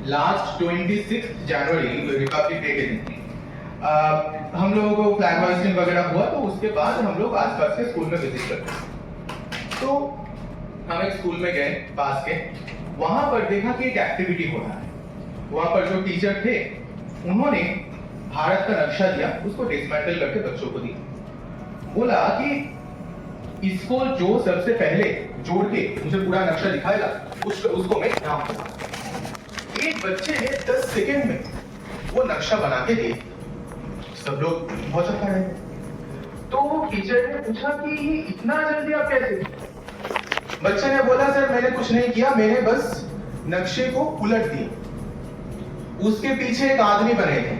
Last 26 जनवरी Republic day के दिन हम लोगों को फ्लैग होइस्टिंग वगैरह हुआ, तो उसके बाद हम लोग आसपास के स्कूल में विजिट करते। तो हम एक स्कूल में गए पास के, वहां पर देखा कि एक एक्टिविटी हो रहा है। वहां पर जो टीचर थे उन्होंने भारत का नक्शा दिया, उसको डिसमेंटल करके बच्चों को दिया। बोला कि इसको जो सबसे पहले जोड़ के मुझे पूरा नक्शा दिखाएगा उसको मैं इनाम दूंगा। एक बच्चे ने 10 सेकंड में वो नक्शा बना के दिया। सब लोग बहुत अच्छा रहे। तो टीचर ने पूछा कि इतना जल्दी आप कैसे? बच्चे ने बोला, सर मैंने कुछ नहीं किया, मैंने बस नक्शे को उलट दिया। उसके पीछे एक आदमी बने थे,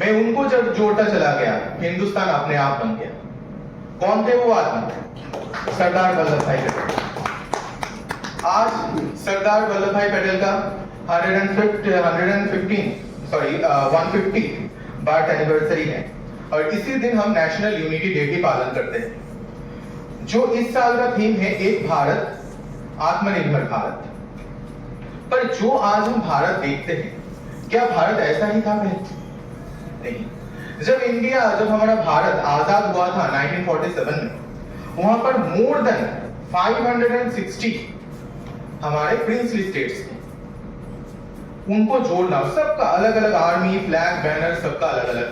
मैं उनको जब जोड़ता चला गया, हिंदुस्तान अपने आप बन गया। कौन थे वो आदमी? सरदार वल्लभ भाई पटेल। आज सरदार वल्लभ भाई पटेल का 150 बर्थ एनिवर्सरी है, और इसी दिन हम नेशनल यूनिटी डे भी पालन करते हैं। जो इस साल का थीम है एक भारत, आत्मनिर्भर भारत। पर जो आज हम भारत देखते हैं, क्या भारत ऐसा ही था पहले? नहीं। जब हमारा भारत आजाद हुआ था 1947 में, वहां पर मोर देन 560 हमारे प्रिंसली स्टेट्स थे। उनको जोड़ना, सबका अलग अलग आर्मी, फ्लैग, बैनर सबका अलग अलग,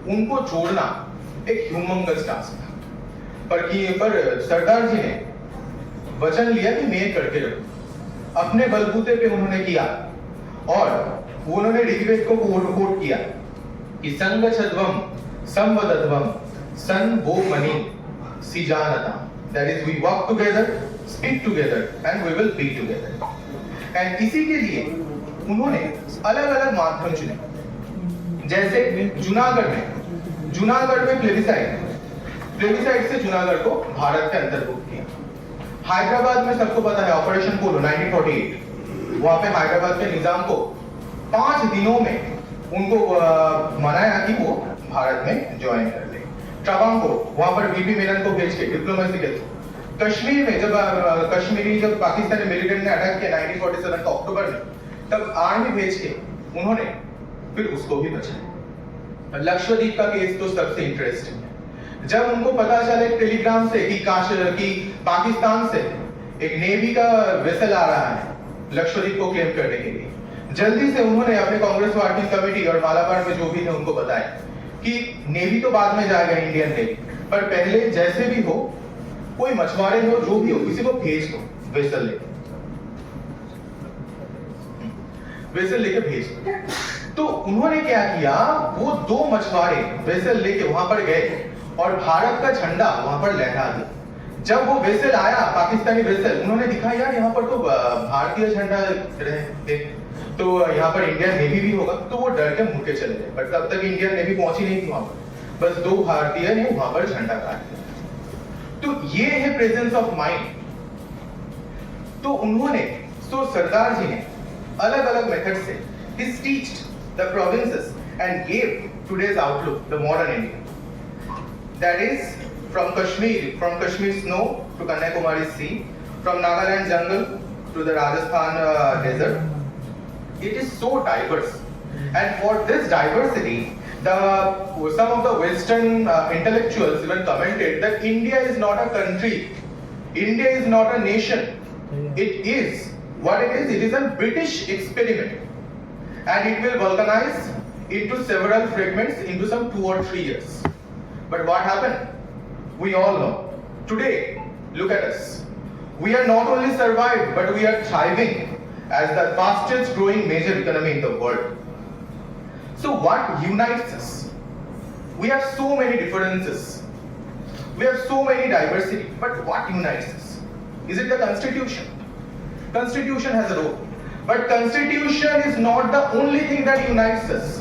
उनको जोड़ना एक ह्यूमंगस टास्क था। पर सरदार जी ने वचन लिया कि मैं करके रखूं। अपने बलबूते पे उन्होंने किया, और उन्होंने ऋग्वेद को कोट किया कि संगच्छध्वम संवदध्वम संभोमणि सिजानता, that is we work together, speak together and we will be together. And इसी के लिए उन्होंने अलग अलग माध्यम चुने। जैसे जूनागढ़ में प्लेबिसाइड से जूनागढ़ को भारत के अंतर्भुक्त किया। हैदराबाद में सबको पता है ऑपरेशन पोलो 1948, वहां पे हैदराबाद के निजाम को 5 दिनों में उनको मनाया कि वो भारत में ज्वाइन कर ले। ट्रावांकोर, वहां पर वीपी मेनन को भेज के डिप्लोमेसी के थ्रू। कश्मीर में जब पाकिस्तानी मिलिटेंट ने अटैक किया 1947 का अक्टूबर में, तब आर्मी भेज के उन्होंने फिर उसको भी बचाया। लक्षद्वीप का केस तो सबसे इंटरेस्टिंग है। जब उनको पता चला एक टेलीग्राम से कि पाकिस्तान से एक नेवी का वेसल आ रहा है लक्षद्वीप को क्लेम करने के लिए, जल्दी से उन्होंने अपने कांग्रेस वर्किंग कमेटी और मालाबार में जो भी थे उनको बताया कि नेवी तो बाद में जाएगा, इंडियन नेवी, पर पहले जैसे भी हो, कोई मछुआरे हो, जो भी हो, किसी को भेज दो वेसल लेके भेज दो। तो उन्होंने क्या किया, वो 2 मछुआरे वेसल लेके वहां पर गए और भारत का झंडा वहां पर लहरा दिया। जब वो वेसल आया, पाकिस्तानी वेसल, उन्होंने दिखाया यार यहाँ पर तो भारतीय झंडा रहे, तो यहाँ पर इंडियन नेवी भी होगा, तो वो डर के मुड़ के चले गए। पर तब तक इंडियन नेवी पहुंची नहीं थी वहां पर, बस 2 भारतीय ने वहां पर झंडा काट दिया। तो ये है प्रेजेंस ऑफ माइंड। तो सरदार जी ने अलग अलग मेथड से he stitched the provinces and gave today's outlook, the modern India. That is from Kashmir snow to Kanyakumari sea, from Nagaland jungle to the Rajasthan desert. It is so diverse, and for this diversity, some of the Western intellectuals even commented that India is not a country, India is not a nation. It is what it is. It is a British experiment, and it will vulcanize into several fragments into some 2 or 3 years. But what happened? We all know. Today, look at us. We are not only survived, but we are thriving as the fastest growing major economy in the world. So what unites us? We have so many differences. We have so many diversity, but what unites us? Is it the Constitution? Constitution has a role, but Constitution is not the only thing that unites us.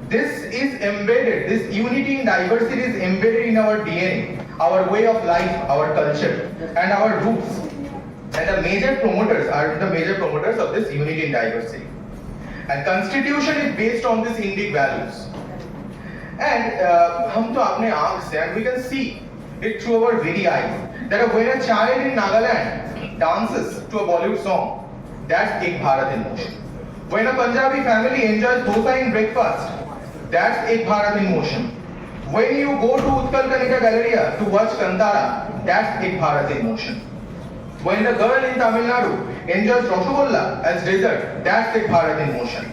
This is embedded, this unity in diversity is embedded in our DNA, our way of life, our culture, and our roots. And the major promoters of this unity in diversity. And Constitution is based on these Indic values. And हम तो अपने आँख से, and we can see it through our very eyes, that when a child in Nagaland dances to a Bollywood song, that's Ek Bharat in motion. When a Punjabi family enjoys dosa in breakfast, that's Ek Bharat in motion. When you go to Utkal Kanika Galleria to watch Kantara, that's Ek Bharat in motion. When the girl in Tamil Nadu enjoys Rasgulla as dessert, that's Ek Bharat in motion.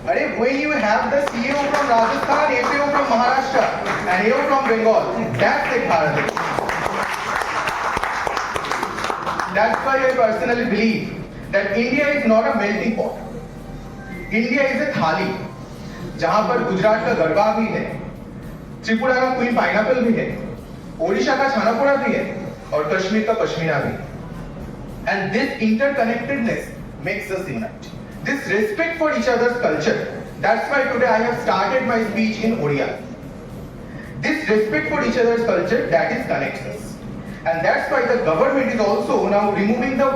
When you have the CEO from Rajasthan, APO from Maharashtra, and AO from Bengal, that's Ek Bharat in motion. That's why I personally believe that India is not a melting pot. India is a थाली, जहां पर गुजरात का गरबा भी है, त्रिपुरा का queen pineapple भी है, ओडिशा का छानापोड़ा भी है, और कश्मीर का पश्मीना भी। And this interconnectedness makes us unite. This respect for each other's culture. That's why today I have started my speech in Odia. This respect for each other's culture, that is connects us. And that's why the government is also now removing the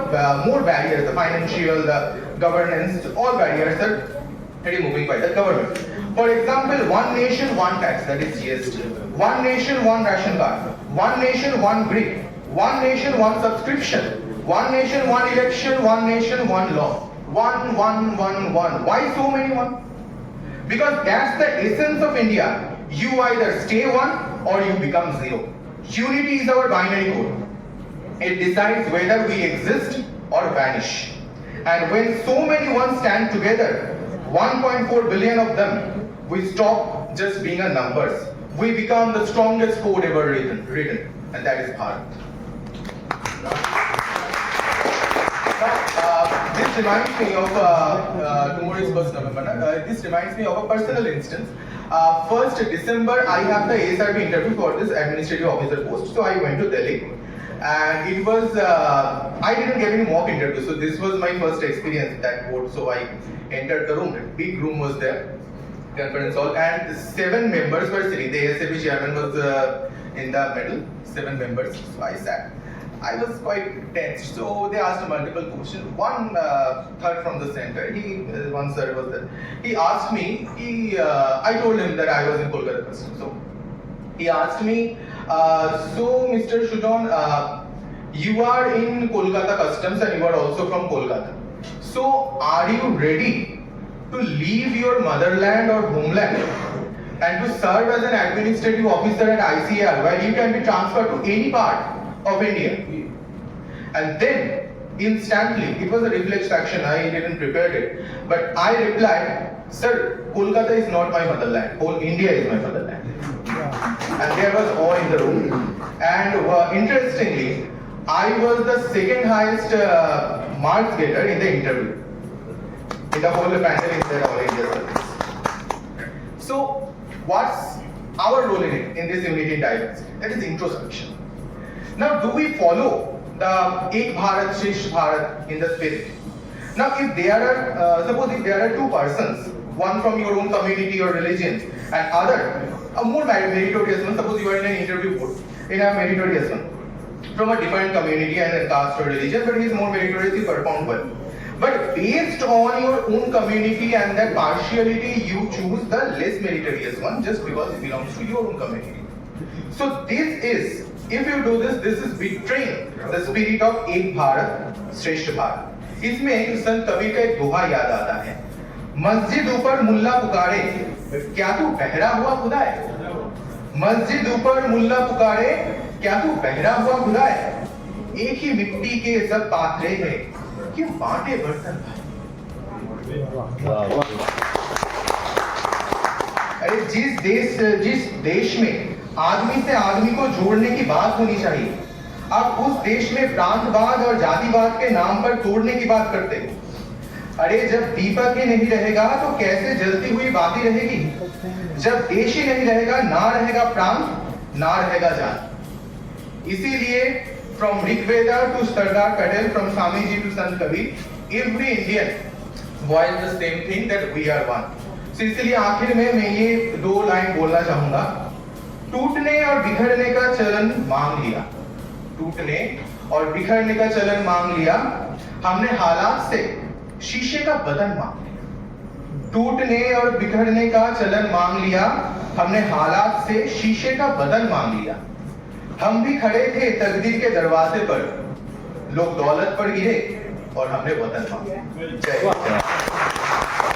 more barriers, the financial, the governance, all barriers are removing by the government. For example, one nation, one tax, that is GST. One nation, one ration card. One nation, one grid. One nation, one subscription. One nation, one election. One nation, one law. One. Why so many one? Because that's the essence of India. You either stay one or you become zero. Unity is our binary code. It decides whether we exist or vanish. And when so many ones stand together, 1.4 billion of them, we stop just being a numbers. We become the strongest code ever written, and that is Bharat. This reminds me of tomorrow is 1st November. This reminds me of a personal instance. 1st December, I have the ASRB interview for this administrative officer post. So I went to Delhi, and it was I didn't get any mock interview. So this was my first experience at that board. So I entered the room. A big room was there, conference hall, and 7 members were sitting. The ASRB chairman was in the middle. 7 members. So I sat. I was quite tense, so they asked multiple questions. One third from the center, one sir was there. He asked me, I told him that I was in Kolkata Custom. So he asked me, so Mr. Sujan, you are in Kolkata Customs and you are also from Kolkata. So are you ready to leave your motherland or homeland and to serve as an administrative officer at ICAR, where you can be transferred to any part of India? And then instantly, it was a reflex action, I didn't prepare it, but I replied, sir, Kolkata is not my motherland, whole India is my motherland. And there was awe in the room. And interestingly, I was the second highest marks getter in the interview. In the whole panel in the All India service. So what's our role in this unity and diversity? That is introspection. Now, do we follow the Ek Bharat, Shresth Bharat in the spirit? Now, if there are, suppose if there are 2 persons, one from your own community or religion, and other, a more meritorious one, suppose you are in an interview board, in a meritorious one, from a different community and a caste or religion, but he is more meritorious, he performed well. But based on your own community and that partiality, you choose the less meritorious one just because it belongs to your own community. So this is, if you do this, this is betraying the spirit of Ek Bharat, Shresth Bharat. इसमें संत कबीर का एक दोहा याद आता है, मस्जिद ऊपर मुल्ला पुकारे, क्या तू बहरा हुआ खुदा है? मस्जिद ऊपर मुल्ला पुकारे, क्या तू बहरा हुआ खुदा है? एक ही मिट्टी के सब पात्रे हैं, क्यों बांटे बर्तन भाई? अरे जिस देश में आदमी से आदमी को जोड़ने की बात होनी चाहिए, आप उस देश में प्रांतवाद और जातिवाद के नाम पर तोड़ने की बात करते हैं। अरे जब दीपक ही नहीं रहेगा तो कैसे जलती हुई बाती रहेगी? जब देश ही नहीं रहेगा, ना रहेगा प्रांत, ना रहेगा जाति। इसीलिए from Rigveda to Sardar Patel, from Swamiji to Sant Kabir, every Indian voiced the same thing that we are one. So इसलिए आखिर में मैं ये 2 लाइन बोलना चाहूंगा। टूटने और बिखरने का चलन मांग लिया, टूटने और बिखरने का चलन मांग लिया, हमने हालात से शीशे का बदन मांग लिया। टूटने और बिखरने का चलन मांग लिया, हमने हालात से शीशे का बदन मांग लिया। हम भी खड़े थे तकदीर के दरवाजे पर, लोग दौलत पर गिरे और हमने वतन मांगा। जय हिंद।